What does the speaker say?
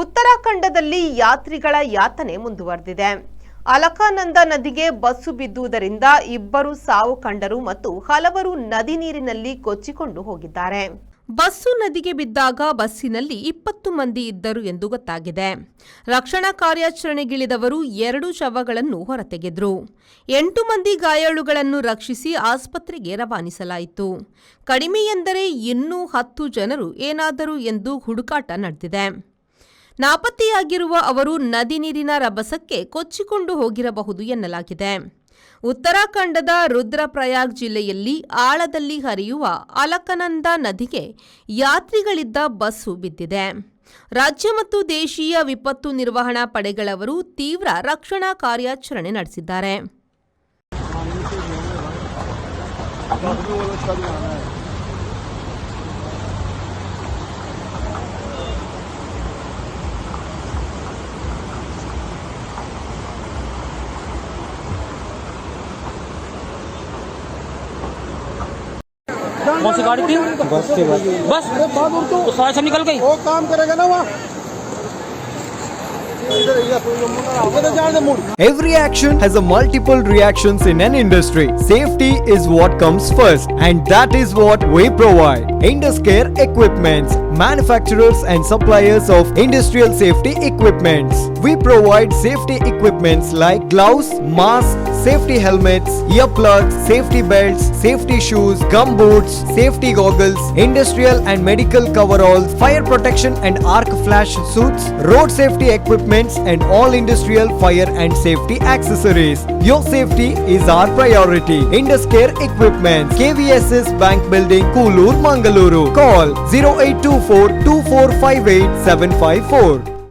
ಉತ್ತರಾಖಂಡದಲ್ಲಿ ಯಾತ್ರಿಗಳ ಯಾತನೆ ಮುಂದುವರೆದಿದೆ. ಅಲಕಾನಂದ ನದಿಗೆ ಬಸ್ಸು ಬಿದ್ದುದರಿಂದ 2 ಸಾವು ಕಂಡರು ಮತ್ತು ಹಲವರು ನದಿ ನೀರಿನಲ್ಲಿ ಕೊಚ್ಚಿಕೊಂಡು ಹೋಗಿದ್ದಾರೆ. ಬಸ್ಸು ನದಿಗೆ ಬಿದ್ದಾಗ ಬಸ್ಸಿನಲ್ಲಿ 20 ಮಂದಿ ಇದ್ದರು ಎಂದು ಗೊತ್ತಾಗಿದೆ. ರಕ್ಷಣಾ ಕಾರ್ಯಾಚರಣೆಗಿಳಿದವರು 2 ಶವಗಳನ್ನು ಹೊರತೆಗೆದರು. 8 ಮಂದಿ ಗಾಯಾಳುಗಳನ್ನು ರಕ್ಷಿಸಿ ಆಸ್ಪತ್ರೆಗೆ ರವಾನಿಸಲಾಯಿತು. ಕಡಿಮೆ ಎಂದರೆ ಇನ್ನೂ 10 ಜನರು ಏನಾದರೂ ಎಂದು ಹುಡುಕಾಟ ನಡೆದಿದೆ. ನಾಪತ್ತೆಯಾಗಿರುವ ಅವರು ನದಿ ನೀರಿನ ರಭಸಕ್ಕೆ ಕೊಚ್ಚಿಕೊಂಡು ಹೋಗಿರಬಹುದು ಎನ್ನಲಾಗಿದೆ. ಉತ್ತರಾಖಂಡದ ರುದ್ರಪ್ರಯಾಗ್ ಜಿಲ್ಲೆಯಲ್ಲಿ ಆಳದಲ್ಲಿ ಹರಿಯುವ ಅಲಕನಂದ ನದಿಗೆ ಯಾತ್ರಿಗಳಿದ್ದ ಬಸ್ಸು ಬಿದ್ದಿದೆ. ರಾಜ್ಯ ಮತ್ತು ದೇಶೀಯ ವಿಪತ್ತು ನಿರ್ವಹಣಾ ಪಡೆಗಳವರು ತೀವ್ರ ರಕ್ಷಣಾ ಕಾರ್ಯಾಚರಣೆ ನಡೆಸಿದ್ದಾರೆ. कौन सी गाड़ी थी? बस थी बस तो सारे सब निकल गई। वो काम करेगा ना वहाँ। Every action has a multiple reactions in an industry. Safety is what comes first, and that is what we provide. Induscare Equipments, manufacturers and suppliers of industrial safety equipments. We provide safety equipments like gloves, masks, safety helmets, earplugs, safety belts, safety shoes, gum boots, safety goggles, industrial and medical coveralls, fire protection and arc flash suits, road safety equipments, and all industrial fire and safety accessories. Your safety is our priority. Induscare Equipments, KVSS Bank Building, Kulur, Mangaluru. Call 0824 2458 754.